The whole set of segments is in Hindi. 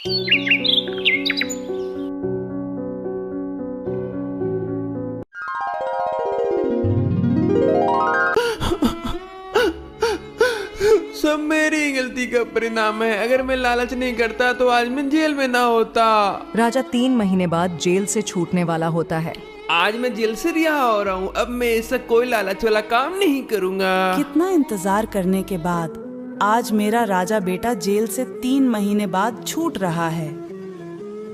सब मेरी गलती का परिणाम है। अगर मैं लालच नहीं करता तो आज मैं जेल में ना होता। राजा 3 महीने बाद जेल से छूटने वाला होता है। आज मैं जेल से रिहा हो रहा हूँ। अब मैं ऐसा कोई लालच वाला काम नहीं करूँगा। कितना इंतजार करने के बाद आज मेरा राजा बेटा जेल से 3 महीने बाद छूट रहा है।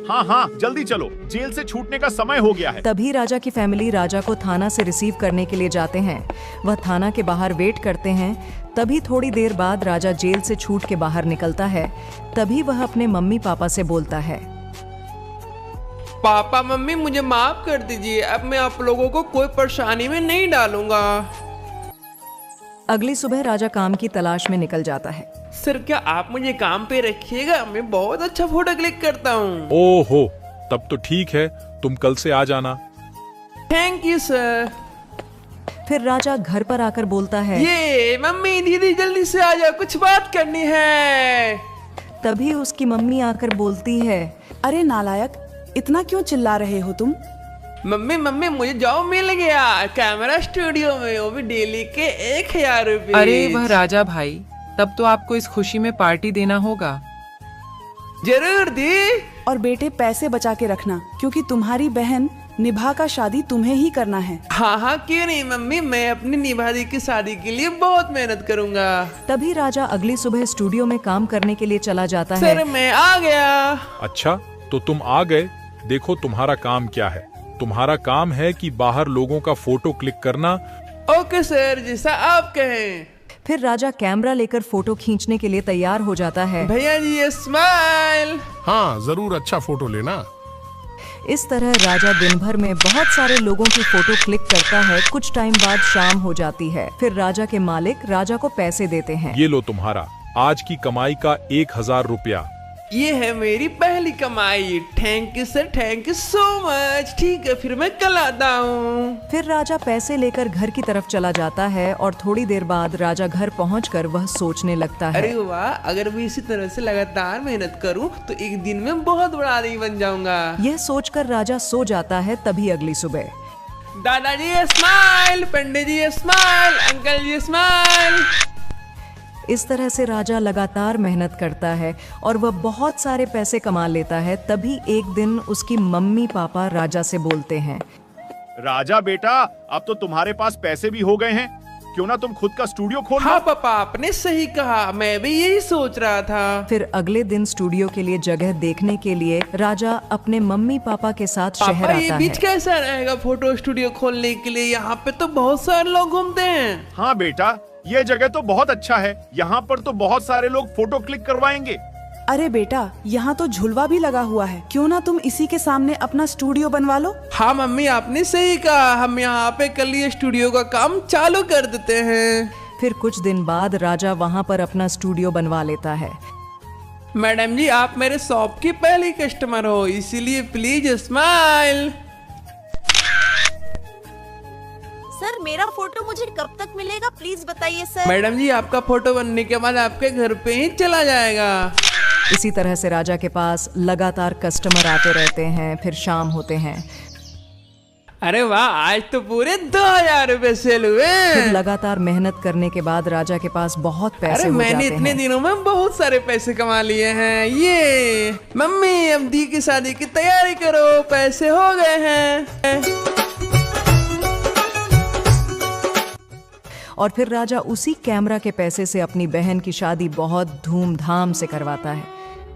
हाँ हाँ, जल्दी चलो, जेल से छूटने का समय हो गया है। तभी राजा की फैमिली राजा को थाना से रिसीव करने के लिए जाते हैं। वह थाना के बाहर वेट करते हैं। तभी थोड़ी देर बाद राजा जेल से छूट के बाहर निकलता है। तभी वह अपने मम्मी पापा से बोलता है, पापा मम्मी मुझे माफ कर दीजिए। अब मैं आप लोगों को कोई परेशानी में नहीं डालूंगा। अगली सुबह राजा काम की तलाश में निकल जाता है। सर क्या आप मुझे काम पे रखिएगा? मैं बहुत अच्छा फोटो क्लिक करता हूँ। ओहो, तब तो ठीक है, तुम कल से आ जाना। Thank you sir. फिर राजा घर पर आकर बोलता है, ये मम्मी दीदी जल्दी से आ जाओ, कुछ बात करनी है। तभी उसकी मम्मी आकर बोलती है, अरे नालायक, इतना क्यों चिल्ला रहे हो तुम? मम्मी मम्मी मुझे जॉब मिल गया कैमरा स्टूडियो में, वो भी डेली के 1000 रुपए। अरे वह राजा भाई, तब तो आपको इस खुशी में पार्टी देना होगा। जरूर दी। और बेटे पैसे बचा के रखना, क्योंकि तुम्हारी बहन निभा का शादी तुम्हें ही करना है। हाँ हाँ क्यों नहीं मम्मी, मैं अपनी निभा दी की शादी के लिए बहुत मेहनत करूँगा। तभी राजा अगली सुबह स्टूडियो में काम करने के लिए चला जाता है। सर मैं आ गया। अच्छा, तो तुम आ गए। देखो तुम्हारा काम क्या है। तुम्हारा काम है कि बाहर लोगों का फोटो क्लिक करना। ओके सर, जैसा आप कहें। फिर राजा कैमरा लेकर फोटो खींचने के लिए तैयार हो जाता है। भैया जी ये स्माइल। हाँ जरूर, अच्छा फोटो लेना। इस तरह राजा दिन भर में बहुत सारे लोगों की फोटो क्लिक करता है। कुछ टाइम बाद शाम हो जाती है। फिर राजा के मालिक राजा को पैसे देते हैं। ये लो तुम्हारा आज की कमाई का 1000 रुपया। ये है मेरी पहली कमाई। Thank you sir, thank you so much. ठीक है, फिर मैं कल आता हूँ। फिर राजा पैसे लेकर घर की तरफ चला जाता है और थोड़ी देर बाद राजा घर पहुंचकर वह सोचने लगता है, अरे वाह, अगर मैं इसी तरह से लगातार मेहनत करूँ तो एक दिन में बहुत बड़ा आदमी बन जाऊंगा। यह सोचकर राजा सो जाता है। तभी अगली सुबह, दादाजी स्माइल, पंडित जी स्माइल, अंकल जी स्माइल। इस तरह से राजा लगातार मेहनत करता है और वह बहुत सारे पैसे कमा लेता है। तभी एक दिन उसकी मम्मी पापा राजा से बोलते हैं, राजा बेटा, अब तो तुम्हारे पास पैसे भी हो गए हैं, क्यों ना तुम खुद का स्टूडियो खोल लो। हाँ पापा, आपने सही कहा, मैं भी यही सोच रहा था। फिर अगले दिन स्टूडियो के लिए जगह देखने के लिए राजा अपने मम्मी पापा के साथ शहर पापा, ये आता बीच है। कैसा रहेगा फोटो स्टूडियो खोलने के लिए? यहाँ पे तो बहुत सारे लोग घूमते हैं। हाँ बेटा, ये जगह तो बहुत अच्छा है। यहाँ पर तो बहुत सारे लोग फोटो क्लिक करवाएंगे। अरे बेटा, यहाँ तो झुलवा भी लगा हुआ है, क्यों ना तुम इसी के सामने अपना स्टूडियो बनवा लो। हाँ मम्मी, आपने सही कहा, हम यहाँ पे कल ये स्टूडियो का काम चालू कर देते हैं। फिर कुछ दिन बाद राजा वहाँ पर अपना स्टूडियो बनवा लेता है। मैडम जी, आप मेरे शॉप की पहली कस्टमर हो, इसीलिए प्लीज स्माइल। सर मेरा फोटो मुझे कब तक मिलेगा, प्लीज बताइए सर। मैडम जी, आपका फोटो बनने के बाद आपके घर पे ही चला जाएगा। इसी तरह से राजा के पास लगातार कस्टमर आते रहते हैं। फिर शाम होते हैं। अरे वाह, आज तो पूरे 2000 रुपए सेल हुए। फिर लगातार मेहनत करने के बाद राजा के पास बहुत पैसे हो मैंने जाते इतने हैं। दिनों में बहुत सारे पैसे कमा लिए हैं। ये मम्मी, अब दी की शादी की तैयारी करो, पैसे हो गए हैं। और फिर राजा उसी कैमरा के पैसे से अपनी बहन की शादी बहुत धूमधाम से करवाता है।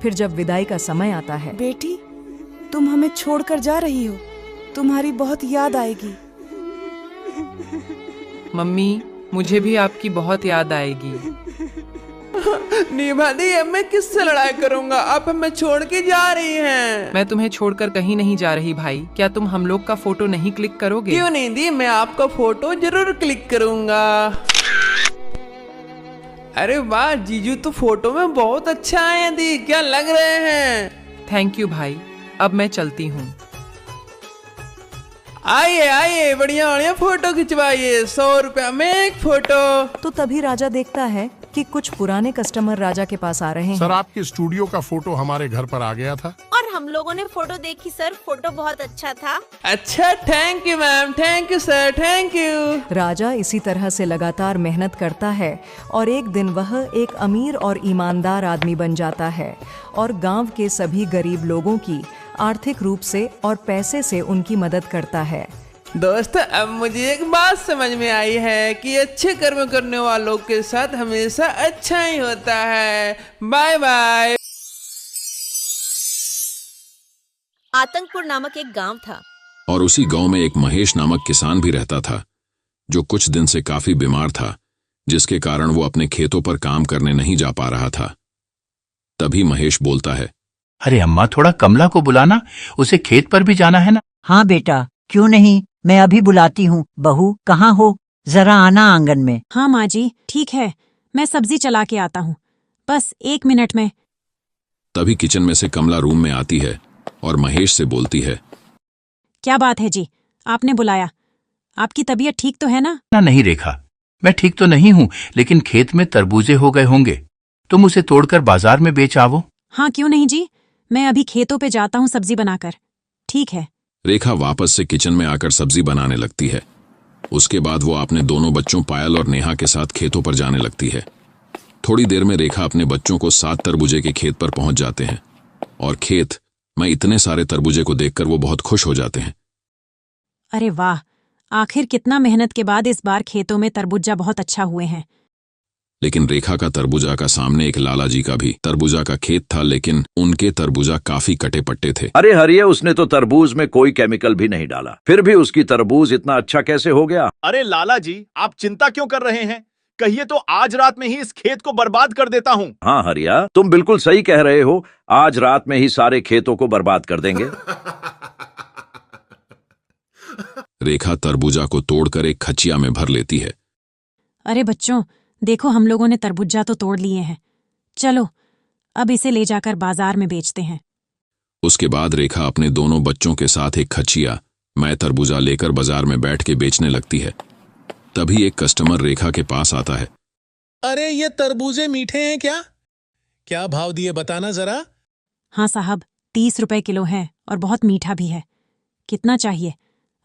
फिर जब विदाई का समय आता है, बेटी, तुम हमें छोड़कर जा रही हो, तुम्हारी बहुत याद आएगी। मम्मी, मुझे भी आपकी बहुत याद आएगी। निभा दी, अब मैं किससे लड़ाई करूंगा? आप हमें छोड़ के जा रही हैं। मैं तुम्हें छोड़कर कहीं नहीं जा रही भाई। क्या तुम हम लोग का फोटो नहीं क्लिक करोगे? क्यों नहीं दी, मैं आपका फोटो जरूर क्लिक करूंगा। अरे वाह जीजू, तो फोटो में बहुत अच्छा आए दी, क्या लग रहे हैं। थैंक यू भाई, अब मैं चलती हूँ। आइए आइए, बढ़िया बढ़िया फोटो खिंचवाइए, 100 रुपया में एक फोटो। तो तभी राजा देखता है कि कुछ पुराने कस्टमर राजा के पास आ रहे सर हैं। आपके स्टूडियो का फोटो हमारे घर पर आ गया था। और हम लोगों ने फोटो देखी सर, फोटो बहुत अच्छा था। अच्छा, thank you ma'am, thank you sir, thank you. राजा इसी तरह से लगातार मेहनत करता है और एक दिन वह एक अमीर और ईमानदार आदमी बन जाता है और गांव के सभी गरीब लोगों की आर्थिक रूप से और पैसे से उनकी मदद करता है। दोस्त, अब मुझे एक बात समझ में आई है कि अच्छे कर्म करने वालों के साथ हमेशा अच्छा ही होता है। Bye bye. आतंकपुर नामक एक गांव था और उसी गांव में एक महेश नामक किसान भी रहता था, जो कुछ दिन से काफी बीमार था, जिसके कारण वो अपने खेतों पर काम करने नहीं जा पा रहा था। तभी महेश बोलता है, अरे अम्मा, थोड़ा कमला को बुलाना, उसे खेत पर भी जाना है ना। हाँ बेटा, क्यों नहीं, मैं अभी बुलाती हूँ। बहू कहाँ हो, जरा आना आंगन में। हाँ माँ जी, ठीक है, मैं सब्जी चला के आता हूँ, बस 1 मिनट में। तभी किचन में से कमला रूम में आती है और महेश से बोलती है, क्या बात है जी, आपने बुलाया? आपकी तबीयत ठीक तो है ना? नहीं रेखा, मैं ठीक तो नहीं हूँ, लेकिन खेत में तरबूजे हो गए होंगे, तुम उसे तोड़कर बाजार में बेच आवो। हाँ क्यों नहीं जी, मैं अभी खेतों पे जाता हूँ सब्जी बनाकर। ठीक है। रेखा वापस से किचन में आकर सब्जी बनाने लगती है। उसके बाद वो अपने दोनों बच्चों पायल और नेहा के साथ खेतों पर जाने लगती है। थोड़ी देर में रेखा अपने बच्चों को 7 तरबूजे के खेत पर पहुंच जाते हैं और खेत में इतने सारे तरबूजे को देखकर वो बहुत खुश हो जाते हैं। अरे वाह, आखिर कितना मेहनत के बाद इस बार खेतों में तरबूजा बहुत अच्छा हुए हैं। लेकिन रेखा का तरबूजा का सामने एक लाला जी का भी तरबूजा का खेत था, लेकिन उनके तरबूजा काफी कटे पट्टे थे। अरे हरिये, उसने तो तरबूज में कोई केमिकल भी नहीं डाला, फिर भी उसकी तरबूज इतना अच्छा कैसे हो गया? अरे लाला जी, आप चिंता क्यों कर रहे हैं? कहिए तो आज रात में ही इस खेत को बर्बाद कर देता हूँ। हाँ हरिया, तुम बिल्कुल सही कह रहे हो, आज रात में ही सारे खेतों को बर्बाद कर देंगे। रेखा तरबूजा को तोड़कर एक खचिया में भर लेती है। अरे बच्चों, देखो हम लोगों ने तरबूजा तो तोड़ लिए हैं, चलो अब इसे ले जाकर बाजार में बेचते हैं। उसके बाद रेखा अपने दोनों बच्चों के साथ एक खचिया में तरबूजा लेकर बाजार में बैठ के बेचने लगती है। तभी एक कस्टमर रेखा के पास आता है। अरे ये तरबूजे मीठे हैं क्या? क्या भाव दिए बताना जरा। हाँ साहब, 30 रुपए किलो है और बहुत मीठा भी है। कितना चाहिए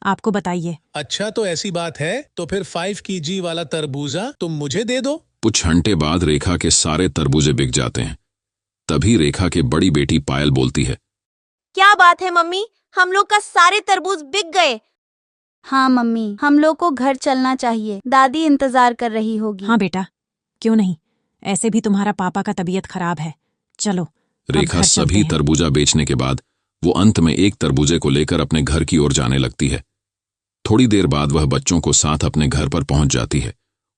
आपको बताइए। अच्छा तो ऐसी बात है तो फिर 5 kg वाला तरबूजा तुम मुझे दे दो। कुछ घंटे बाद रेखा के सारे तरबूजे बिक जाते हैं। तभी रेखा की बड़ी बेटी पायल बोलती है, क्या बात है मम्मी, हम लोग का सारे तरबूज बिक गए। हाँ मम्मी, हम लोग को घर चलना चाहिए, दादी इंतजार कर रही होगी। हाँ बेटा, क्यों नहीं, ऐसे भी तुम्हारा पापा का तबीयत खराब है, चलो। रेखा सभी तरबूजा बेचने के बाद वो अंत में एक तरबूजे को लेकर अपने घर की ओर जाने लगती है। थोड़ी देर बाद वह बच्चों को साथ अपने घर पर पहुंच जाती है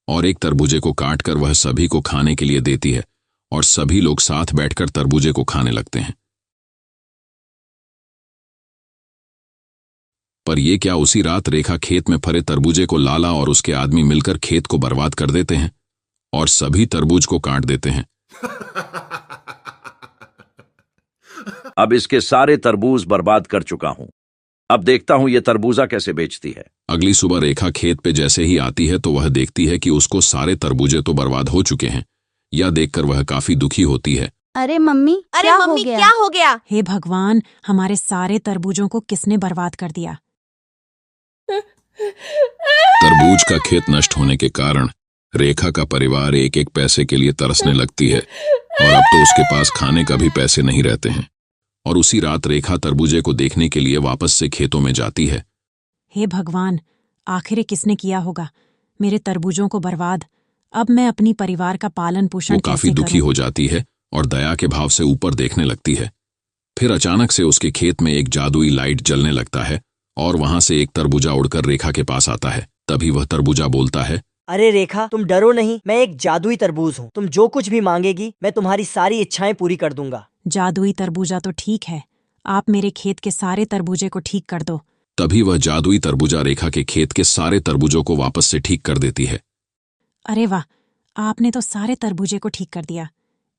और एक तरबूजे को काटकर वह सभी को खाने के लिए देती है और सभी लोग साथ बैठकर तरबूजे को खाने लगते हैं। पर यह क्या, उसी रात रेखा खेत में फरे तरबूजे को लाला और उसके आदमी मिलकर खेत को बर्बाद कर देते हैं और सभी तरबूज को काट देते हैं। अब इसके सारे तरबूज बर्बाद कर चुका हूं, अब देखता हूं ये तरबूजा कैसे बेचती है। अगली सुबह रेखा खेत पे जैसे ही आती है तो वह देखती है कि उसको सारे तरबूजे तो बर्बाद हो चुके हैं। यह देखकर वह काफी दुखी होती है। अरे मम्मी, क्या हो गया? हे भगवान, हमारे सारे तरबूजों को किसने बर्बाद कर दिया? तरबूज का खेत नष्ट होने के कारण रेखा का परिवार एक एक पैसे के लिए तरसने लगती है और अब तो उसके पास खाने का भी पैसे नहीं रहते हैं। और उसी रात रेखा तरबूजे को देखने के लिए वापस से खेतों में जाती है। हे भगवान, आखिर किसने किया होगा मेरे तरबूजों को बर्बाद? अब मैं अपनी परिवार का पालन पोषण वो काफी दुखी हो जाती है और दया के भाव से ऊपर देखने लगती है। फिर अचानक से उसके खेत में एक जादुई लाइट जलने लगता है और वहां से एक तरबूजा उड़कर रेखा के पास आता है। तभी वह तरबूजा बोलता है, अरे रेखा, तुम डरो नहीं, मैं एक जादुई तरबूज हूँ। तुम जो कुछ भी मांगेगी मैं तुम्हारी सारी इच्छाएं पूरी कर दूंगा। जादुई तरबूजा तो ठीक है, आप मेरे खेत के सारे तरबूजे को ठीक कर दो। तभी वह जादुई तरबूजा रेखा के खेत के सारे तरबूजों को वापस से ठीक कर देती है। अरे वाह, आपने तो सारे तरबूजे को ठीक कर दिया।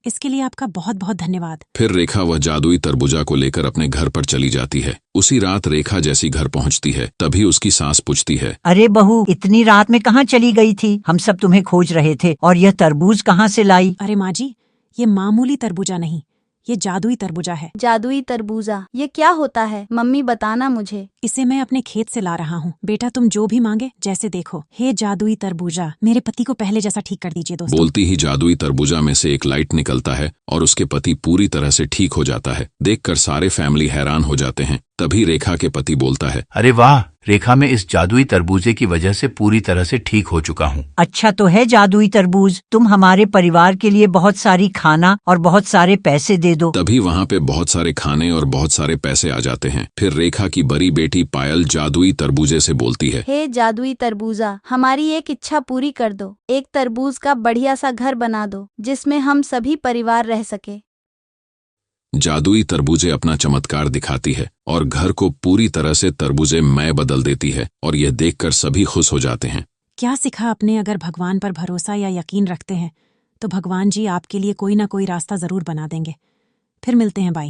इसके लिए आपका बहुत बहुत धन्यवाद। फिर रेखा वह जादुई तरबूजा को लेकर अपने घर पर चली जाती है। उसी रात रेखा जैसी घर पहुंचती है तभी उसकी सास पूछती है, अरे बहू, इतनी रात में कहाँ चली गई थी? हम सब तुम्हें खोज रहे थे। और यह तरबूज कहाँ से लाई? अरे माँ जी, ये मामूली तरबूजा नहीं, ये जादुई तरबूजा है। जादुई तरबूजा, ये क्या होता है? मम्मी बताना मुझे। इसे मैं अपने खेत से ला रहा हूँ। बेटा तुम जो भी मांगे जैसे देखो। हे जादुई तरबूजा, मेरे पति को पहले जैसा ठीक कर दीजिए दोस्तों। बोलती ही जादुई तरबूजा में से एक लाइट निकलता है और उसके पति पूरी तरह से ठीक हो जाता है। देखकर सारे फैमिली हैरान हो जाते हैं। तभी रेखा के पति बोलता है, अरे वाह रेखा, मैं इस जादुई तरबूजे की वजह से पूरी तरह से ठीक हो चुका हूँ। अच्छा तो है जादुई तरबूज, तुम हमारे परिवार के लिए बहुत सारी खाना और बहुत सारे पैसे दे दो। तभी वहाँ पे बहुत सारे खाने और बहुत सारे पैसे आ जाते हैं। फिर रेखा की बड़ी बेटी पायल जादुई तरबूजे से बोलती है, हे जादुई तरबूजा, हमारी एक इच्छा पूरी कर दो। एक तरबूज का बढ़िया सा घर बना दो जिसमें हम सभी परिवार रह सके। जादुई तरबूजे अपना चमत्कार दिखाती है और घर को पूरी तरह से तरबूजे मय बदल देती है और यह देखकर सभी खुश हो जाते हैं। क्या सीखा आपने? अगर भगवान पर भरोसा या यकीन रखते हैं तो भगवान जी आपके लिए कोई ना कोई रास्ता जरूर बना देंगे। फिर मिलते हैं बाई।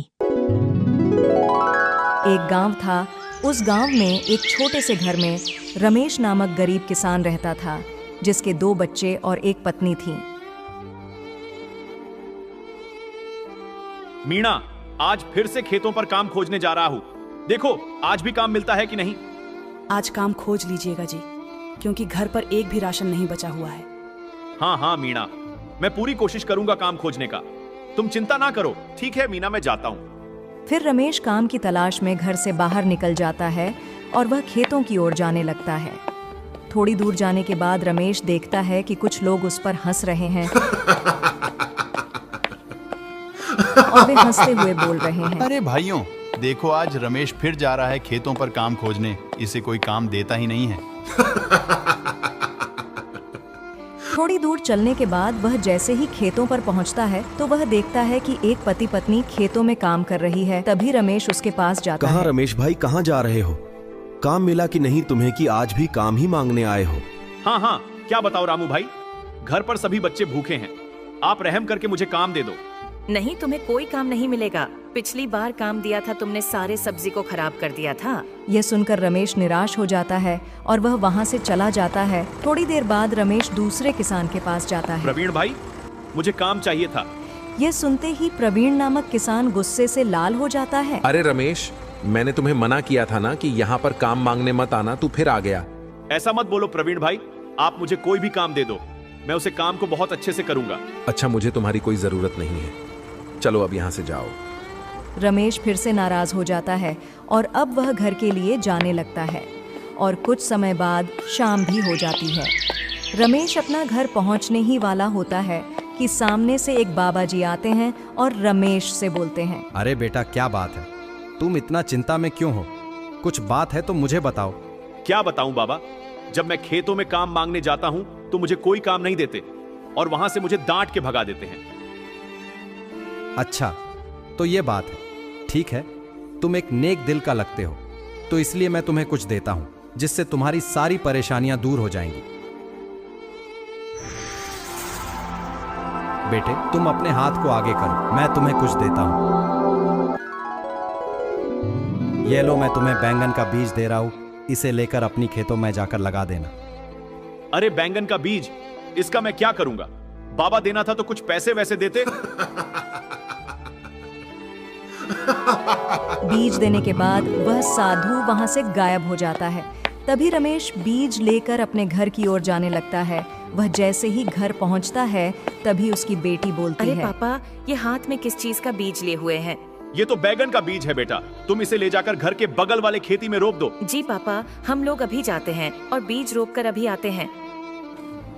एक गांव था। उस गांव में एक छोटे से घर में रमेश नामक गरीब किसान रहता था, जिसके 2 बच्चे और एक पत्नी थी। मीणा, आज फिर से खेतों पर काम खोजने जा रहा हूँ। देखो आज भी काम मिलता है कि नहीं। आज काम खोज लीजिएगा जी, क्योंकि घर पर एक भी राशन नहीं बचा हुआ है। हाँ हाँ मीणा, मैं पूरी कोशिश करूंगा काम खोजने का। तुम चिंता ना करो। ठीक है मीना, मैं जाता हूँ। फिर रमेश काम की तलाश में घर से बाहर निकल जाता है और वह खेतों की ओर जाने लगता है। थोड़ी दूर जाने के बाद रमेश देखता है कि कुछ लोग उस पर हंस रहे हैं और वे हंसते हुए बोल रहे हैं, अरे भाइयों, देखो आज रमेश फिर जा रहा है खेतों पर काम खोजने। इसे कोई काम देता ही नहीं है। थोड़ी दूर चलने के बाद वह जैसे ही खेतों पर पहुंचता है तो वह देखता है कि एक पति पत्नी खेतों में काम कर रही है। तभी रमेश उसके पास जाता है। कहाँ रमेश भाई, कहाँ जा रहे हो? काम मिला कि नहीं तुम्हें कि आज भी काम ही मांगने आए हो? हाँ हाँ, क्या बताओ रामू भाई, घर पर सभी बच्चे भूखे हैं। आप रहम करके मुझे काम दे दो। नहीं, तुम्हें कोई काम नहीं मिलेगा। पिछली बार काम दिया था तुमने सारे सब्जी को खराब कर दिया था। यह सुनकर रमेश निराश हो जाता है और वह वहाँ से चला जाता है। थोड़ी देर बाद रमेश दूसरे किसान के पास जाता है। प्रवीण भाई, मुझे काम चाहिए था। यह सुनते ही प्रवीण नामक किसान गुस्से से लाल हो जाता है। अरे रमेश, मैंने तुम्हें मना किया था ना कि यहाँ पर काम मांगने मत आना, तू फिर आ गया। ऐसा मत बोलो प्रवीण भाई, आप मुझे कोई भी काम दे दो, मैं उसे काम को बहुत अच्छे से करूंगा। अच्छा, मुझे तुम्हारी कोई जरूरत नहीं है, चलो अब यहाँ से जाओ। रमेश फिर से नाराज हो जाता है और अब वह घर के लिए जाने लगता है और कुछ समय बाद शाम भी हो जाती है। रमेश अपना घर पहुंचने ही वाला होता है कि सामने से एक बाबा जी आते हैं और रमेश से बोलते हैं, अरे बेटा, क्या बात है? तुम इतना चिंता में क्यों हो? कुछ बात है तो मुझे बताओ। क्या बताऊं बाबा, जब मैं खेतों में काम मांगने जाता हूं तो मुझे कोई काम नहीं देते और वहां से मुझे डांट के भगा देते हैं। अच्छा, तो ये बात है। ठीक है, तुम एक नेक दिल का लगते हो, तो इसलिए मैं तुम्हें कुछ देता हूं जिससे तुम्हारी सारी परेशानियां दूर हो जाएंगी। बेटे, तुम अपने हाथ को आगे करो, मैं तुम्हें कुछ देता हूं। ये लो, मैं तुम्हें बैंगन का बीज दे रहा हूं, इसे लेकर अपनी खेतों में जाकर लगा देना। अरे बैंगन का बीज, इसका मैं क्या करूंगा? बाबा देना था तो कुछ पैसे वैसे देते। बीज देने के बाद वह साधु वहां से गायब हो जाता है। तभी रमेश बीज लेकर अपने घर की ओर जाने लगता है। वह जैसे ही घर पहुंचता है तभी उसकी बेटी बोलती है, अरे पापा, ये हाथ में किस चीज का बीज लिए हुए हैं? ये तो बैगन का बीज है बेटा, तुम इसे ले जाकर घर के बगल वाले खेती में रोप दो। जी पापा, हम लोग अभी जाते हैं और बीज रोप कर अभी आते हैं।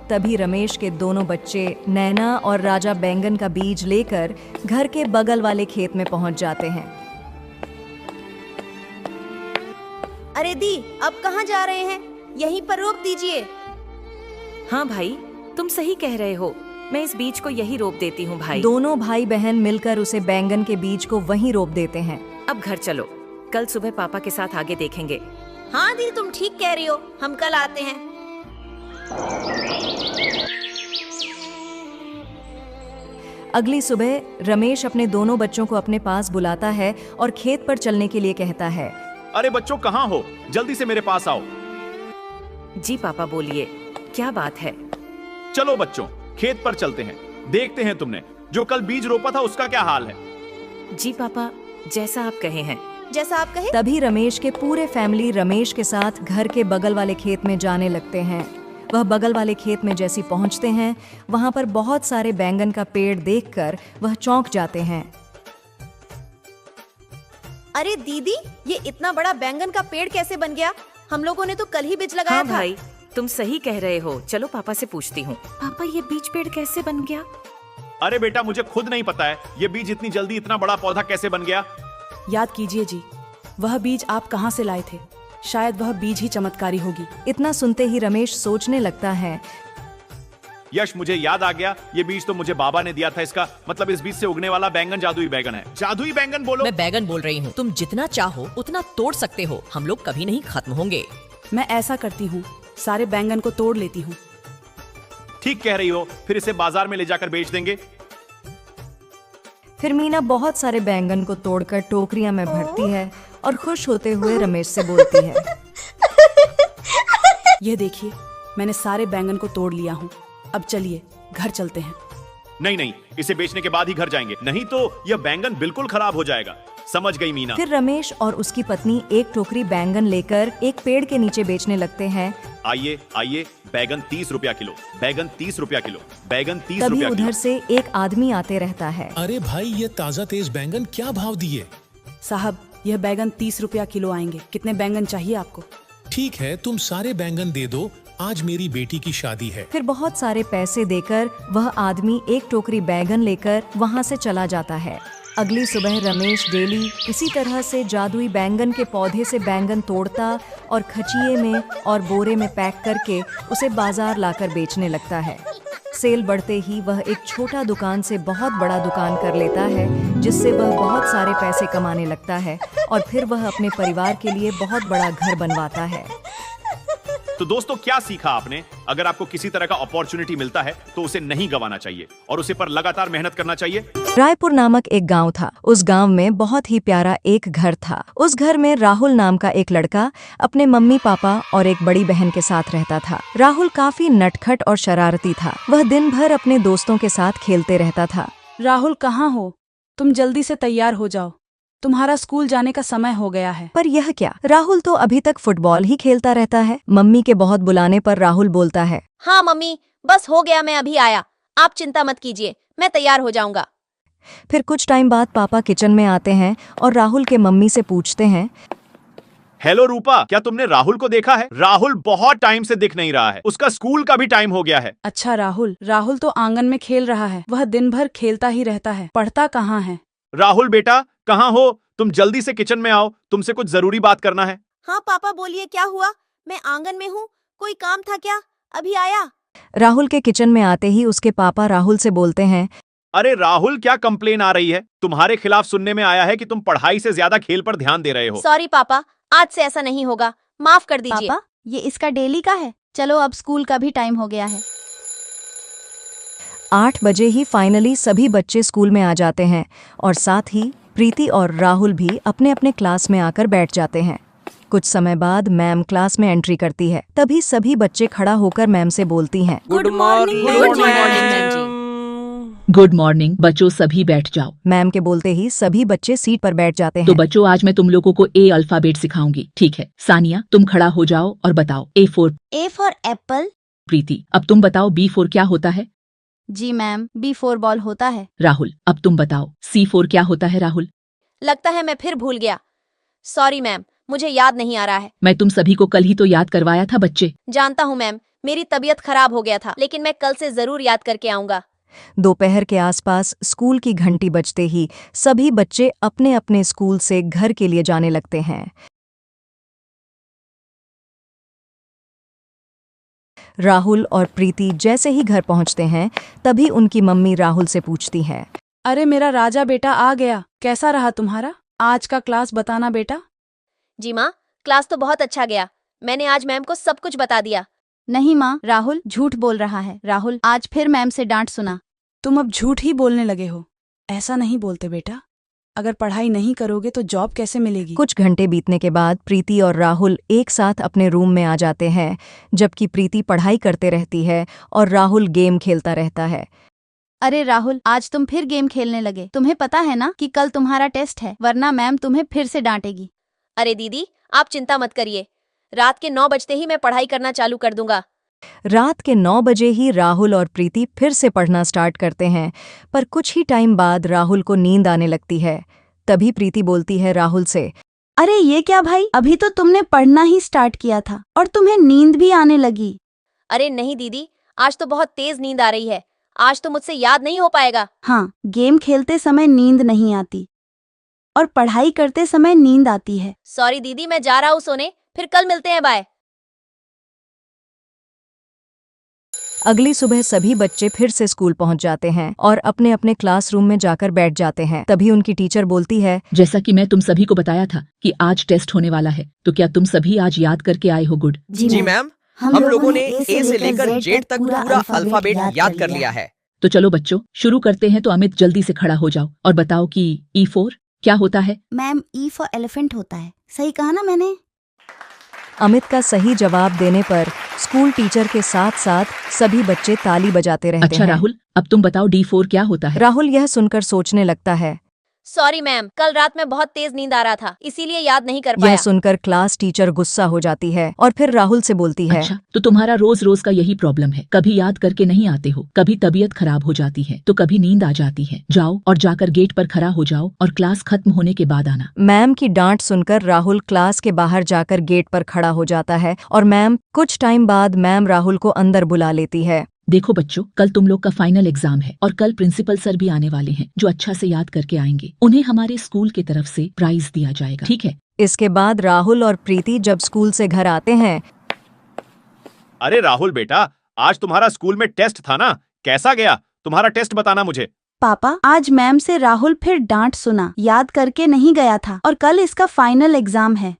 तभी रमेश के दोनों बच्चे नैना और राजा बैंगन का बीज लेकर घर के बगल वाले खेत में पहुंच जाते हैं। अरे दी, अब कहाँ जा रहे हैं? यहीं पर रोक दीजिए। हाँ भाई, तुम सही कह रहे हो, मैं इस बीज को यही रोप देती हूँ भाई। दोनों भाई बहन मिलकर उसे बैंगन के बीज को वहीं रोप देते हैं। अब घर चलो, कल सुबह पापा के साथ आगे देखेंगे। हाँ दी, तुम ठीक कह रही हो, हम कल आते हैं। अगली सुबह रमेश अपने दोनों बच्चों को अपने पास बुलाता है और खेत पर चलने के लिए कहता है। अरे बच्चों, कहाँ हो? जल्दी से मेरे पास आओ। जी पापा बोलिए, क्या बात है? चलो बच्चों, खेत पर चलते हैं। देखते हैं तुमने जो कल बीज रोपा था उसका क्या हाल है। जी पापा, जैसा आप कहे हैं। जैसा आप कहे। तभी रमेश के पूरे फैमिली रमेश के साथ घर के बगल वाले खेत में जाने लगते हैं। वह बगल वाले खेत में जैसी पहुंचते हैं, वहां पर बहुत सारे बैंगन का पेड़ देखकर वह चौंक जाते हैं। अरे दीदी, ये इतना बड़ा बैंगन का पेड़ कैसे बन गया? हम लोगों ने तो कल ही बीज लगाया हाँ था। भाई, तुम सही कह रहे हो। चलो पापा से पूछती हूँ। पापा, ये बीज पेड़ कैसे बन गया? अरे बेटा, मुझे खुद नहीं पता है ये बीज इतनी जल्दी इतना बड़ा पौधा कैसे बन गया। याद कीजिए जी, वह बीज आप कहाँ से लाए थे? शायद वह बीज ही चमत्कारी होगी। इतना सुनते ही रमेश सोचने लगता है। यश, मुझे याद आ गया, ये बीज तो मुझे बाबा ने दिया था। इसका मतलब इस बीज से उगने वाला बैंगन जादुई बैंगन है। जादुई बैंगन बोलो। मैं बैंगन बोल रही हूँ। तुम जितना चाहो उतना तोड़ सकते हो, हम लोग कभी नहीं खत्म होंगे। मैं ऐसा करती हूँ, सारे बैंगन को तोड़ लेती हूँ। ठीक कह रही हो, फिर इसे बाजार में ले जाकर बेच देंगे। फिर मीना बहुत सारे बैंगन को तोड़कर टोकरियां में भरती है और खुश होते हुए रमेश से बोलती है। ये देखिए, मैंने सारे बैंगन को तोड़ लिया हूँ। अब चलिए घर चलते हैं। नहीं नहीं, इसे बेचने के बाद ही घर जाएंगे, नहीं तो यह बैंगन बिल्कुल खराब हो जाएगा। समझ गई मीना। फिर रमेश और उसकी पत्नी एक टोकरी बैंगन लेकर एक पेड़ के नीचे बेचने लगते हैं। आइए आइए, बैगन 30 रुपया किलो, बैगन 30 रुपया किलो, बैगन 30 तभी रुपया उधर किलो। से एक आदमी आते रहता है। अरे भाई, ये ताजा तेज बैंगन क्या भाव दिए? साहब, यह बैंगन 30 रुपया किलो आएंगे। कितने बैंगन चाहिए आपको? ठीक है, तुम सारे बैंगन दे दो, आज मेरी बेटी की शादी है। फिर बहुत सारे पैसे देकर वह आदमी एक टोकरी बैंगन लेकर वहाँ से चला जाता है। अगली सुबह रमेश डेली इसी तरह से जादुई बैंगन के पौधे से बैंगन तोड़ता और खचिए में और बोरे में पैक करके उसे बाजार लाकर बेचने लगता है। सेल बढ़ते ही वह एक छोटा दुकान से बहुत बड़ा दुकान कर लेता है, जिससे वह बहुत सारे पैसे कमाने लगता है और फिर वह अपने परिवार के लिए बहुत बड़ा घर बनवाता है। तो दोस्तों, क्या सीखा आपने? अगर आपको किसी तरह का अपॉर्चुनिटी मिलता है तो उसे नहीं गंवाना चाहिए और उसे पर लगातार मेहनत करना चाहिए। रायपुर नामक एक गांव था। उस गांव में बहुत ही प्यारा एक घर था। उस घर में राहुल नाम का एक लड़का अपने मम्मी पापा और एक बड़ी बहन के साथ रहता था। राहुल काफी नटखट और शरारती था। वह दिन भर अपने दोस्तों के साथ खेलते रहता था। राहुल, कहाँ हो? तुम जल्दी से तैयार हो जाओ, तुम्हारा स्कूल जाने का समय हो गया है। पर यह क्या, राहुल तो अभी तक फुटबॉल ही खेलता रहता है। मम्मी के बहुत बुलाने पर राहुल बोलता है, हाँ मम्मी, बस हो गया, मैं अभी आया, आप चिंता मत कीजिए, मैं तैयार हो जाऊंगा। फिर कुछ टाइम बाद पापा किचन में आते हैं और राहुल के मम्मी से पूछते हैं, हेलो रूपा, क्या तुमने राहुल को देखा है? राहुल बहुत टाइम से दिख नहीं रहा है, उसका स्कूल का भी टाइम हो गया है। अच्छा राहुल तो आंगन में खेल रहा है। वह दिन भर खेलता ही रहता है, पढ़ता कहाँ है? राहुल बेटा, कहाँ हो तुम? जल्दी से किचन में आओ, तुमसे कुछ जरूरी बात करना है। हाँ पापा बोलिए, क्या हुआ? मैं आंगन में हूँ, कोई काम था क्या? अभी आया। राहुल के किचन में आते ही उसके पापा राहुल से बोलते हैं, अरे राहुल, क्या कंप्लेन आ रही है? तुम्हारे खिलाफ सुनने में आया है कि तुम पढ़ाई से ज्यादा खेल पर ध्यान दे रहे हो। सॉरी पापा, आज से ऐसा नहीं होगा, माफ कर दीजिए। पापा, ये इसका डेली का है। चलो अब स्कूल का भी टाइम हो गया है। 8 बजे ही फाइनली सभी बच्चे स्कूल में आ जाते हैं और साथ ही प्रीति और राहुल भी अपने अपने क्लास में आकर बैठ जाते हैं। कुछ समय बाद मैम क्लास में एंट्री करती है। तभी सभी बच्चे खड़ा होकर मैम से बोलती हैं, गुड मॉर्निंग। गुड मॉर्निंग बच्चों, सभी बैठ जाओ। मैम के बोलते ही सभी बच्चे सीट पर बैठ जाते हैं। तो बच्चों, आज मैं तुम लोगों को ए अल्फाबेट सिखाऊंगी, ठीक है? सानिया, तुम खड़ा हो जाओ और बताओ। A for Apple. प्रीति, अब तुम बताओ बी फॉर क्या होता है? जी मैम, बी फॉर बॉल होता है। राहुल, अब तुम बताओ सी फॉर क्या होता है? राहुल, लगता है मैं फिर भूल गया, सॉरी मैम, मुझे याद नहीं आ रहा है। मैं तुम सभी को कल ही तो याद करवाया था बच्चे। जानता हूँ मैम, मेरी तबीयत खराब हो गया था, लेकिन मैं कल से जरूर याद करके आऊंगा। दोपहर के आसपास स्कूल की घंटी बजते ही सभी बच्चे अपने अपने स्कूल से घर के लिए जाने लगते हैं। राहुल और प्रीति जैसे ही घर पहुंचते हैं, तभी उनकी मम्मी राहुल से पूछती है, अरे मेरा राजा बेटा आ गया, कैसा रहा तुम्हारा आज का क्लास? बताना बेटा। जी माँ, क्लास तो बहुत अच्छा गया, मैंने आज मैम को सब कुछ बता दिया। नहीं माँ, राहुल झूठ बोल रहा है। राहुल आज फिर मैम से डांट सुना। तुम अब झूठ ही बोलने लगे हो। ऐसा नहीं बोलते बेटा। अगर पढ़ाई नहीं करोगे तो जॉब कैसे मिलेगी? कुछ घंटे बीतने के बाद प्रीति और राहुल एक साथ अपने रूम में आ जाते हैं, जबकि प्रीति पढ़ाई करते रहती है और राहुल गेम खेलता रहता है। अरे राहुल, आज तुम फिर गेम खेलने लगे। तुम्हें पता है ना कि कल तुम्हारा टेस्ट है, वरना मैम तुम्हें फिर से डांटेगी। अरे दीदी, आप चिंता मत करिए, रात के 9 बजते ही मैं पढ़ाई करना चालू कर दूंगा। रात के 9 बजे ही राहुल और प्रीति फिर से पढ़ना स्टार्ट करते हैं, पर कुछ ही टाइम बाद राहुल को नींद आने लगती है। तभी प्रीति बोलती है राहुल से, अरे ये क्या भाई, अभी तो तुमने पढ़ना ही स्टार्ट किया था और तुम्हें नींद भी आने लगी। अरे नहीं दीदी, आज तो बहुत तेज नींद आ रही है, आज तो मुझसे याद नहीं हो पाएगा। हाँ, गेम खेलते समय नींद नहीं आती और पढ़ाई करते समय नींद आती है। सॉरी दीदी, मैं जा रहा हूँ सोने, फिर कल मिलते हैं, बाय। अगली सुबह सभी बच्चे फिर से स्कूल पहुंच जाते हैं और अपने अपने क्लासरूम में जाकर बैठ जाते हैं। तभी उनकी टीचर बोलती है, जैसा कि मैं तुम सभी को बताया था कि आज टेस्ट होने वाला है, तो क्या तुम सभी आज याद करके आए हो? गुड। जी मैम, हम लोगों ने ए से लेकर जेड तक पूरा अल्फाबेट याद कर लिया है। तो चलो बच्चों, शुरू करते हैं। तो अमित, जल्दी से खड़ा हो जाओ और बताओ कि E4 क्या होता है? मैम, ई फॉर एलिफेंट होता है। सही कहा ना मैंने? अमित का सही जवाब देने पर स्कूल टीचर के साथ साथ सभी बच्चे ताली बजाते रहते हैं। अच्छा राहुल, अब तुम बताओ D4 क्या होता है? राहुल यह सुनकर सोचने लगता है। सॉरी मैम, कल रात में बहुत तेज नींद आ रहा था, इसीलिए याद नहीं कर पाया। यह सुनकर क्लास टीचर गुस्सा हो जाती है और फिर राहुल से बोलती है, अच्छा, तो तुम्हारा रोज रोज का यही प्रॉब्लम है, कभी याद करके नहीं आते हो, कभी तबीयत खराब हो जाती है, तो कभी नींद आ जाती है। जाओ और जाकर गेट पर खड़ा हो जाओ और क्लास खत्म होने के बाद आना। मैम की डांट सुनकर राहुल क्लास के बाहर जाकर गेट पर खड़ा हो जाता है और मैम कुछ टाइम बाद मैम राहुल को अंदर बुला लेती है। देखो बच्चों, कल तुम लोग का फाइनल एग्जाम है और कल प्रिंसिपल सर भी आने वाले हैं, जो अच्छा से याद करके आएंगे। उन्हें हमारे स्कूल की तरफ से प्राइज दिया जाएगा, ठीक है? इसके बाद राहुल और प्रीति जब स्कूल से घर आते हैं। अरे राहुल बेटा, आज तुम्हारा स्कूल में टेस्ट था ना, कैसा गया? तुम्हारा टेस्ट बताना मुझे। पापा, आज मैम से राहुल फिर डांट सुना, याद करके नहीं गया था और कल इसका फाइनल एग्जाम है।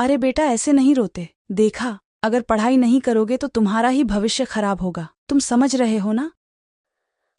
अरे बेटा, ऐसे नहीं रोते। देखा, अगर पढ़ाई नहीं करोगे तो तुम्हारा ही भविष्य खराब होगा। तुम समझ रहे हो ना?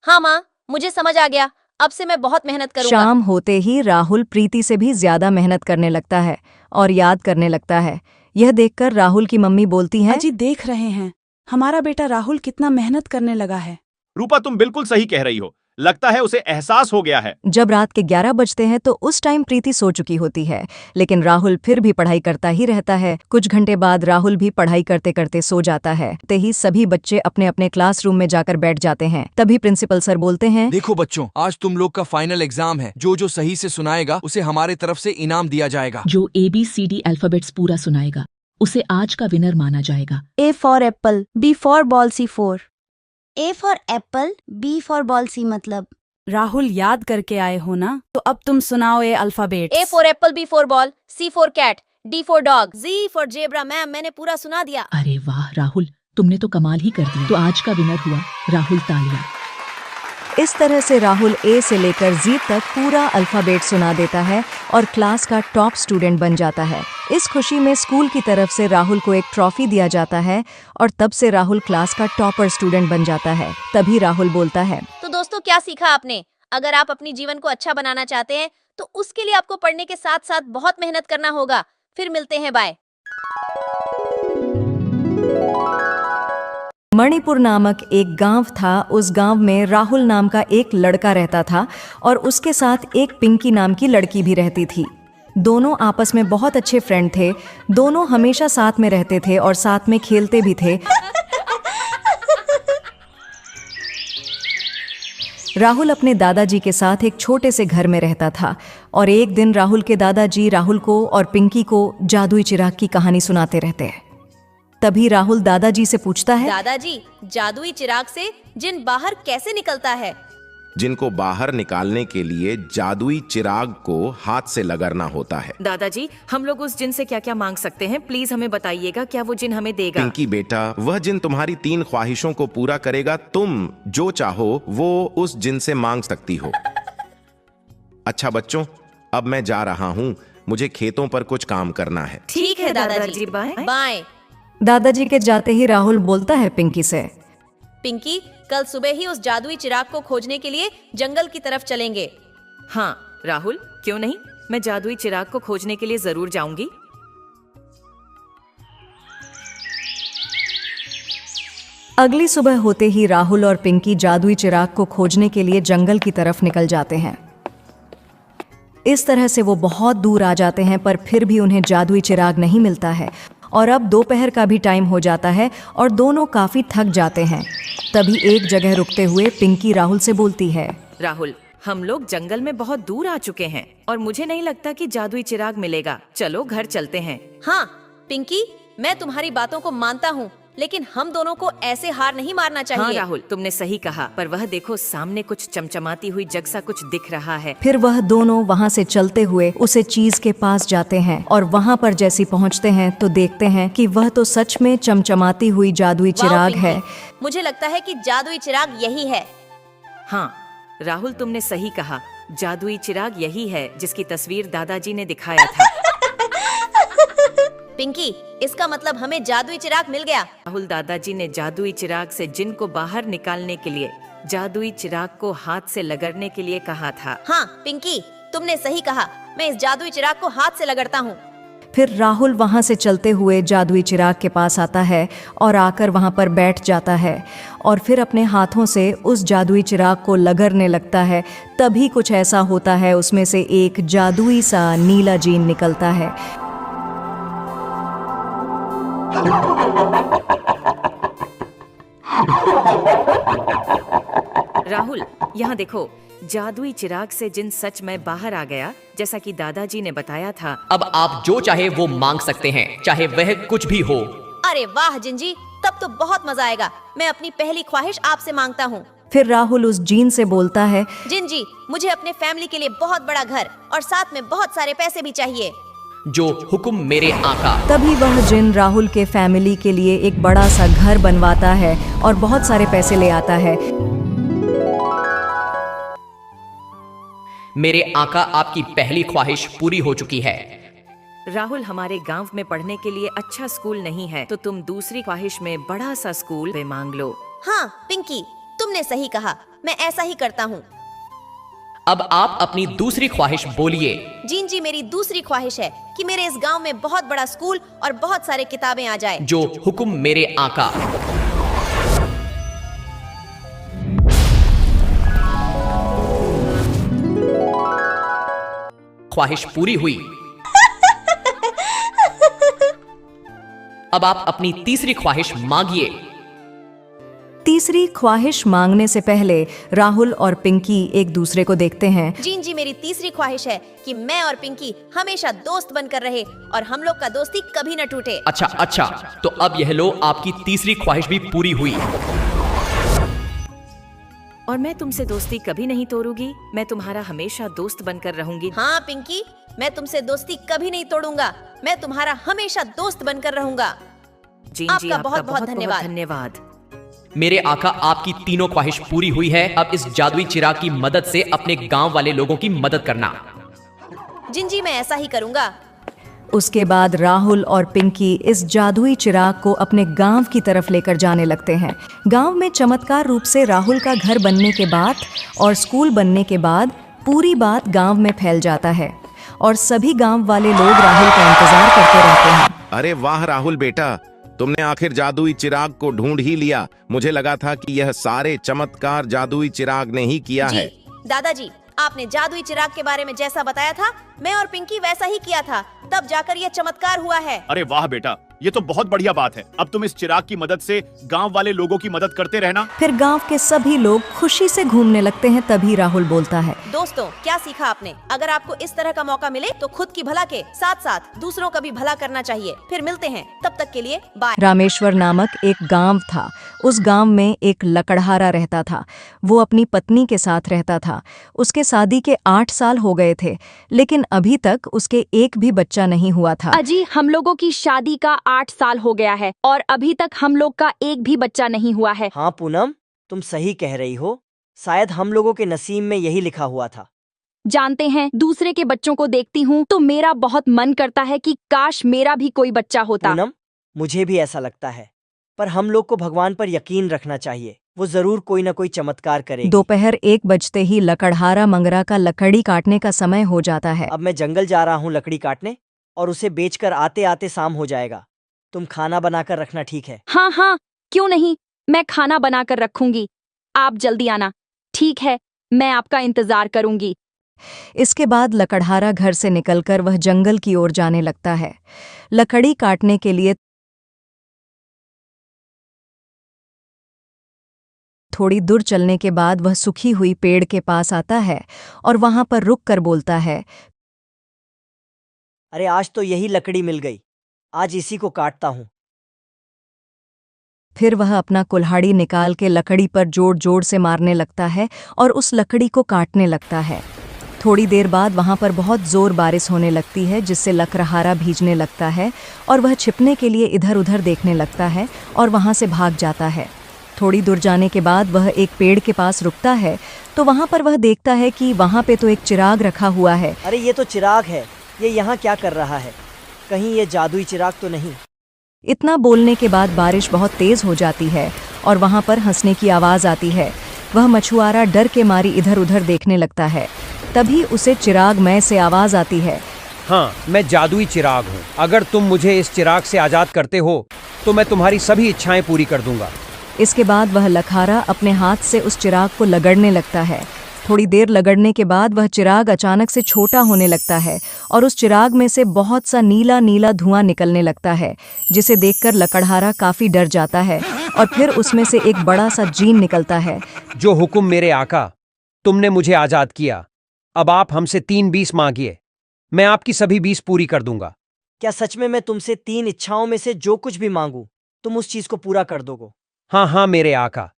हाँ माँ, मुझे समझ आ गया, अब से मैं बहुत मेहनत करूंगा। शाम होते ही राहुल प्रीति से भी ज्यादा मेहनत करने लगता है और याद करने लगता है। यह देखकर राहुल की मम्मी बोलती हैं, अजी देख रहे हैं, हमारा बेटा राहुल कितना मेहनत करने लगा है। रूपा, तुम बिल्कुल सही कह रही हो, लगता है उसे एहसास हो गया है। जब रात के 11 बजते हैं तो उस टाइम प्रीति सो चुकी होती है, लेकिन राहुल फिर भी पढ़ाई करता ही रहता है। कुछ घंटे बाद राहुल भी पढ़ाई करते करते सो जाता है। ते ही सभी बच्चे अपने अपने क्लासरूम में जाकर बैठ जाते हैं। तभी प्रिंसिपल सर बोलते हैं, देखो बच्चों, आज तुम लोग का फाइनल एग्जाम है। जो सही से सुनाएगा उसे हमारे तरफ से इनाम दिया जाएगा। जो ABCD अल्फाबेट्स पूरा सुनाएगा उसे आज का विनर माना जाएगा। A for apple, B for ball, C4। A for apple, B for ball, C मतलब? राहुल, याद करके आए हो ना, तो अब तुम सुनाओ ए alphabet. A for apple, B for ball, C for cat, D for dog, Z for zebra. Ma'am, मैंने पूरा सुना दिया। अरे वाह राहुल, तुमने तो कमाल ही कर दिया। तो आज का विनर हुआ राहुल। तालियां। इस तरह से राहुल A से लेकर Z तक पूरा अल्फाबेट सुना देता है और क्लास का टॉप स्टूडेंट बन जाता है। इस खुशी में स्कूल की तरफ से राहुल को एक ट्रॉफी दिया जाता है और तब से राहुल क्लास का टॉपर स्टूडेंट बन जाता है। तभी राहुल बोलता है, तो दोस्तों, क्या सीखा आपने? अगर आप अपनी जीवन को अच्छा बनाना चाहते हैं तो उसके लिए आपको पढ़ने के साथ साथ बहुत मेहनत करना होगा। फिर मिलते हैं, बाय। मणिपुर नामक एक गांव था। उस गांव में राहुल नाम का एक लड़का रहता था और उसके साथ एक पिंकी नाम की लड़की भी रहती थी। दोनों आपस में बहुत अच्छे फ्रेंड थे। दोनों हमेशा साथ में रहते थे और साथ में खेलते भी थे। राहुल अपने दादाजी के साथ एक छोटे से घर में रहता था और एक दिन राहुल के दादाजी राहुल को और पिंकी को जादुई चिराग की कहानी सुनाते रहते हैं। तभी राहुल दादाजी से पूछता है, दादाजी, जादुई चिराग से जिन बाहर कैसे निकलता है? जिनको बाहर निकालने के लिए जादुई चिराग को हाथ से लगरना होता है। दादाजी, हम लोग उस जिन से क्या क्या मांग सकते हैं? प्लीज हमें बताइएगा, क्या वो जिन हमें देगा? पिंकी बेटा, वह जिन तुम्हारी 3 ख्वाहिशों को पूरा करेगा। तुम जो चाहो वो उस जिन से मांग सकती हो। अच्छा बच्चों, अब मैं जा रहा हूँ, मुझे खेतों पर कुछ काम करना है। ठीक है दादाजी, बाय बाय। दादाजी के जाते ही राहुल बोलता है पिंकी से, पिंकी, कल सुबह ही उस जादुई चिराग को खोजने के लिए जंगल की तरफ चलेंगे। हाँ राहुल, क्यों नहीं, मैं जादुई चिराग को खोजने के लिए जरूर जाऊंगी। अगली सुबह होते ही राहुल और पिंकी जादुई चिराग को खोजने के लिए जंगल की तरफ निकल जाते हैं। इस तरह से वो बहुत दूर आ जाते हैं, पर फिर भी उन्हें जादुई चिराग नहीं मिलता है और अब दोपहर का भी टाइम हो जाता है और दोनों काफी थक जाते हैं। तभी एक जगह रुकते हुए पिंकी राहुल से बोलती है, राहुल, हम लोग जंगल में बहुत दूर आ चुके हैं और मुझे नहीं लगता कि जादुई चिराग मिलेगा। चलो घर चलते हैं। हाँ पिंकी, मैं तुम्हारी बातों को मानता हूँ, लेकिन हम दोनों को ऐसे हार नहीं मारना चाहिए। हाँ राहुल, तुमने सही कहा, पर वह देखो सामने कुछ चमचमाती हुई जग सा कुछ दिख रहा है। फिर वह दोनों वहाँ से चलते हुए उसे चीज के पास जाते हैं और वहाँ पर जैसी पहुँचते हैं तो देखते हैं कि वह तो सच में चमचमाती हुई जादुई वाह चिराग पिंकी, है। मुझे लगता है कि जादुई चिराग यही है। हाँ राहुल, तुमने सही कहा, जादुई चिराग यही है जिसकी तस्वीर दादाजी ने दिखाया था। पिंकी, इसका मतलब हमें जादुई चिराग मिल गया। राहुल, दादाजी ने जादुई चिराग से जिन को बाहर निकालने के लिए जादुई चिराग को हाथ से लगड़ने के लिए कहा था। हाँ पिंकी, तुमने सही कहा, मैं इस जादुई चिराग को हाथ से लगड़ता हूँ। फिर राहुल वहाँ से चलते हुए जादुई चिराग के पास आता है और आकर वहाँ पर बैठ जाता है और फिर अपने हाथों से उस जादुई चिराग को लगरने लगता है। तभी कुछ ऐसा होता है, उसमें से एक जादुई सा नीला जीन निकलता है। राहुल, यहाँ देखो, जादुई चिराग से जिन सच में बाहर आ गया, जैसा कि दादाजी ने बताया था। अब आप जो चाहे वो मांग सकते हैं, चाहे वह कुछ भी हो। अरे वाह जिंजी, तब तो बहुत मजा आएगा। मैं अपनी पहली ख्वाहिश आपसे मांगता हूँ। फिर राहुल उस जीन से बोलता है, जिंजी, मुझे अपने फैमिली के लिए बहुत बड़ा घर और साथ में बहुत सारे पैसे भी चाहिए। जो हुक्म मेरे आका। तभी वह जिन राहुल के फैमिली के लिए एक बड़ा सा घर बनवाता है और बहुत सारे पैसे ले आता है। मेरे आका, आपकी पहली ख्वाहिश पूरी हो चुकी है। राहुल, हमारे गांव में पढ़ने के लिए अच्छा स्कूल नहीं है, तो तुम दूसरी ख्वाहिश में बड़ा सा स्कूल पे मांग लो। हाँ पिंकी, तुमने सही कहा, मैं ऐसा ही करता हूँ। अब आप अपनी दूसरी ख्वाहिश बोलिए। जिंजी, मेरी दूसरी ख्वाहिश है कि मेरे इस गांव में बहुत बड़ा स्कूल और बहुत सारे किताबें आ जाए। जो हुक्म मेरे आका। ख्वाहिश पूरी हुई। अब आप अपनी तीसरी ख्वाहिश मांगिए। तीसरी ख्वाहिश मांगने से पहले राहुल और पिंकी एक दूसरे को देखते हैं। जिंजी, मेरी तीसरी ख्वाहिश है कि मैं और पिंकी हमेशा दोस्त बनकर रहे और हम लोग का दोस्ती कभी न टूटे। अच्छा, तो अब यह लो, आपकी तीसरी ख्वाहिश भी पूरी हुई। और मैं तुमसे दोस्ती कभी नहीं तोड़ूंगी, मैं तुम्हारा हमेशा दोस्त बनकर रहूंगी। हाँ पिंकी, मैं तुमसे दोस्ती कभी नहीं तोड़ूंगा, मैं तुम्हारा हमेशा दोस्त बनकर रहूंगा। जिंजी, आपका बहुत बहुत धन्यवाद। मेरे आका, आपकी तीनों ख्वाहिश पूरी हुई है। अब इस जादुई चिराग की मदद से अपने गांव वाले लोगों की मदद करना। जिंजी, मैं ऐसा ही करूंगा। उसके बाद राहुल और पिंकी इस जादुई चिराग को अपने गांव की तरफ लेकर जाने लगते हैं। गांव में चमत्कार रूप से राहुल का घर बनने के बाद और स्कूल बनने के बाद पूरी बात गांव में फैल जाता है और सभी गांव वाले लोग राहुल का इंतजार करते रहते हैं। अरे वाह राहुल बेटा, तुमने आखिर जादुई चिराग को ढूंढ ही लिया। मुझे लगा था कि यह सारे चमत्कार जादुई चिराग ने ही किया है। दादाजी, आपने जादुई चिराग के बारे में जैसा बताया था, मैं और पिंकी वैसा ही किया था, तब जाकर यह चमत्कार हुआ है। अरे वाह बेटा, ये तो बहुत बढ़िया बात है। अब तुम इस चिराग की मदद से गांव वाले लोगों की मदद करते रहना। फिर गांव के सभी लोग खुशी से घूमने लगते हैं। तभी राहुल बोलता है, दोस्तों, क्या सीखा आपने? अगर आपको इस तरह का मौका मिले तो खुद की भला के साथ साथ दूसरों का भी भला करना चाहिए। फिर मिलते हैं, तब तक के लिए बाय। रामेश्वर नामक एक गांव था। उस गांव में एक लकड़हारा रहता था। वो अपनी पत्नी के साथ रहता था। उसके शादी के 8 साल हो गए थे, लेकिन अभी तक उसके एक भी बच्चा नहीं हुआ था। अजी, हम लोगों की शादी का 8 साल हो गया है और अभी तक हम लोग का एक भी बच्चा नहीं हुआ है। हाँ पूनम, तुम सही कह रही हो। शायद हम लोगों के नसीब में यही लिखा हुआ था। जानते हैं, दूसरे के बच्चों को देखती हूँ तो मेरा बहुत मन करता है कि काश मेरा भी कोई बच्चा होता। पूनम, मुझे भी ऐसा लगता है, पर हम लोग को भगवान पर यकीन रखना चाहिए, वो जरूर कोई ना कोई चमत्कार करेगी। दोपहर 1 बजते ही लकड़हारा मंगरा का लकड़ी काटने का समय हो जाता है। अब मैं जंगल जा रहा हूँ लकड़ी काटने, और उसे बेचकर आते आते शाम हो जाएगा। तुम खाना बनाकर रखना, ठीक है? हाँ हाँ, क्यों नहीं, मैं खाना बनाकर रखूंगी। आप जल्दी आना। ठीक है, मैं आपका इंतजार करूंगी। इसके बाद लकड़हारा घर से निकलकर वह जंगल की ओर जाने लगता है। लकड़ी काटने के लिए थोड़ी दूर चलने के बाद वह सूखी हुई पेड़ के पास आता है और वहां पर रुक कर बोलता है, अरे आज तो यही लकड़ी मिल गई, आज इसी को काटता हूँ। फिर वह अपना कुल्हाड़ी निकाल के लकड़ी पर जोर जोर से मारने लगता है और उस लकड़ी को काटने लगता है। थोड़ी देर बाद वहां पर बहुत जोर बारिश होने लगती है, जिससे लकड़हारा भीगने लगता है और वह छिपने के लिए इधर उधर देखने लगता है और वहां से भाग जाता है। थोड़ी दूर जाने के बाद वह एक पेड़ के पास रुकता है तो वहां पर वह देखता है कि वहां पे तो एक चिराग रखा हुआ है। अरे ये तो चिराग है, ये यहाँ क्या कर रहा है? कहीं ये जादुई चिराग तो नहीं? इतना बोलने के बाद बारिश बहुत तेज हो जाती है और वहां पर हंसने की आवाज आती है। वह मछुआरा डर के मारी इधर उधर देखने लगता है। तभी उसे चिराग में से आवाज आती है, हाँ, मैं जादुई चिराग हूँ। अगर तुम मुझे इस चिराग से आजाद करते हो तो मैं तुम्हारी सभी इच्छाएं पूरी कर दूंगा। इसके बाद वह लकड़हारा अपने हाथ से उस चिराग को लगड़ने लगता है। थोड़ी देर लगड़ने के बाद वह चिराग अचानक से छोटा होने लगता है और उस चिराग में से बहुत सा नीला नीला धुआं निकलने लगता है, जिसे देखकर लकड़हारा काफी डर जाता है और फिर उसमें से एक बड़ा सा जीन निकलता है। जो हुक्म मेरे आका, तुमने मुझे आजाद किया, अब आप हमसे 3 20 मांगिए, मैं आपकी सभी 20 पूरी कर दूंगा। क्या सच में मैं तुमसे 3 इच्छाओं में से जो कुछ भी मांगू तुम उस चीज को पूरा कर दोगे? हाँ हाँ मेरे आका,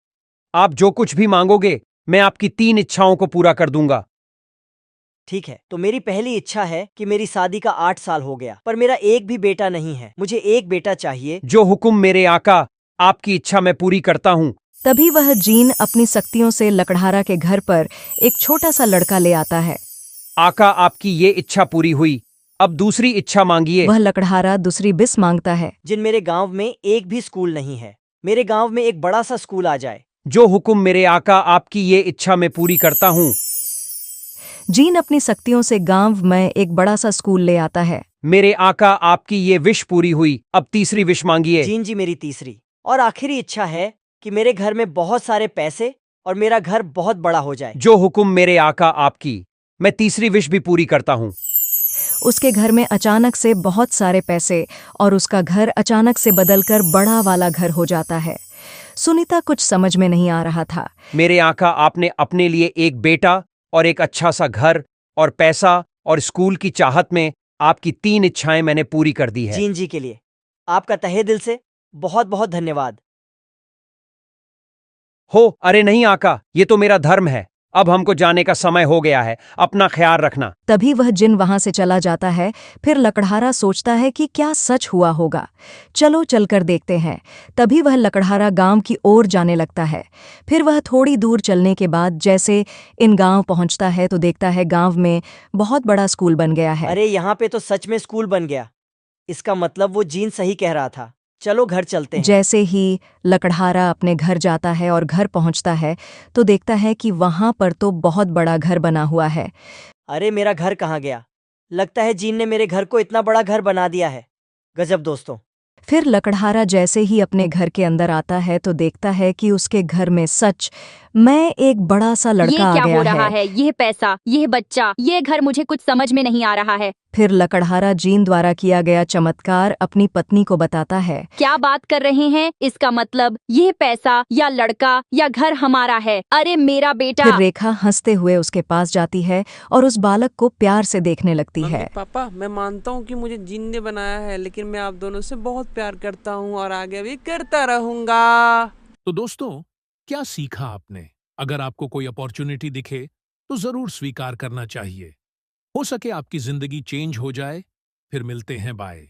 आप जो कुछ भी मांगोगे मैं आपकी 3 इच्छाओं को पूरा कर दूंगा। ठीक है, तो मेरी पहली इच्छा है कि मेरी शादी का 8 साल हो गया पर मेरा एक भी बेटा नहीं है, मुझे एक बेटा चाहिए। जो हुक्म मेरे आका, आपकी इच्छा मैं पूरी करता हूँ। तभी वह जीन अपनी शक्तियों से लकड़हारा के घर पर एक छोटा सा लड़का ले आता है। आका, आपकी ये इच्छा पूरी हुई, अब दूसरी इच्छा मांगिए। वह लकड़हारा दूसरी बिस मांगता है। जिन मेरे गांव में एक भी स्कूल नहीं है, मेरे गांव में एक बड़ा सा स्कूल आ जाए। जो हुक्म मेरे आका, आपकी ये इच्छा मैं पूरी करता हूँ। जीन अपनी शक्तियों से गांव में एक बड़ा सा स्कूल ले आता है। मेरे आका, आपकी ये विश पूरी हुई, अब तीसरी विश मांगिए। जीन जी, मेरी तीसरी और आखिरी इच्छा है कि मेरे घर में बहुत सारे पैसे और मेरा घर बहुत बड़ा हो जाए। जो हुक्म मेरे आका, आपकी, मैं तीसरी विश भी पूरी करता हूँ। उसके घर में अचानक से बहुत सारे पैसे और उसका घर अचानक से बदलकर बड़ा वाला घर हो जाता है। सुनीता कुछ समझ में नहीं आ रहा था। मेरे आका, आपने अपने लिए एक बेटा और एक अच्छा सा घर और पैसा और स्कूल की चाहत में आपकी 3 इच्छाएं मैंने पूरी कर दी है। जीन जी के लिए आपका तहे दिल से बहुत बहुत धन्यवाद। हो, अरे नहीं आका, ये तो मेरा धर्म है। अब हमको जाने का समय हो गया है, अपना ख्याल रखना। तभी वह जिन वहां से चला जाता है। फिर लकड़हारा सोचता है कि क्या सच हुआ होगा, चलो चलकर देखते हैं। तभी वह लकड़हारा गांव की ओर जाने लगता है। फिर वह थोड़ी दूर चलने के बाद जैसे इन गांव पहुंचता है तो देखता है गांव में बहुत बड़ा स्कूल बन गया है। अरे यहाँ पे तो सच में स्कूल बन गया, इसका मतलब वो जीन सही कह रहा था। चलो घर चलते हैं। जैसे ही लकड़हारा अपने घर जाता है और घर पहुंचता है तो देखता है कि वहां पर तो बहुत बड़ा घर बना हुआ है। अरे मेरा घर कहाँ गया? लगता है जीन ने मेरे घर को इतना बड़ा घर बना दिया है। गजब दोस्तों। फिर लकड़हारा जैसे ही अपने घर के अंदर आता है तो देखता है कि उसके घर में सच में एक बड़ा सा लड़का आ गया है। ये क्या हो रहा है? ये पैसा, ये बच्चा, ये घर, मुझे कुछ समझ में नहीं आ रहा है। फिर लकड़हारा जीन द्वारा किया गया चमत्कार अपनी पत्नी को बताता है। क्या बात कर रहे हैं? इसका मतलब ये पैसा या लड़का या घर हमारा है। अरे मेरा बेटा। फिर रेखा हंसते हुए उसके पास जाती है और उस बालक को प्यार से देखने लगती है। पापा, मैं मानता हूँ कि मुझे जीन ने बनाया है, लेकिन मैं आप दोनों से बहुत प्यार करता हूँ और आगे भी करता रहूंगा। तो दोस्तों, क्या सीखा आपने? अगर आपको कोई अपॉर्चुनिटी दिखे तो जरूर स्वीकार करना चाहिए। हो सके आपकी जिंदगी चेंज हो जाए। फिर मिलते हैं, बाय।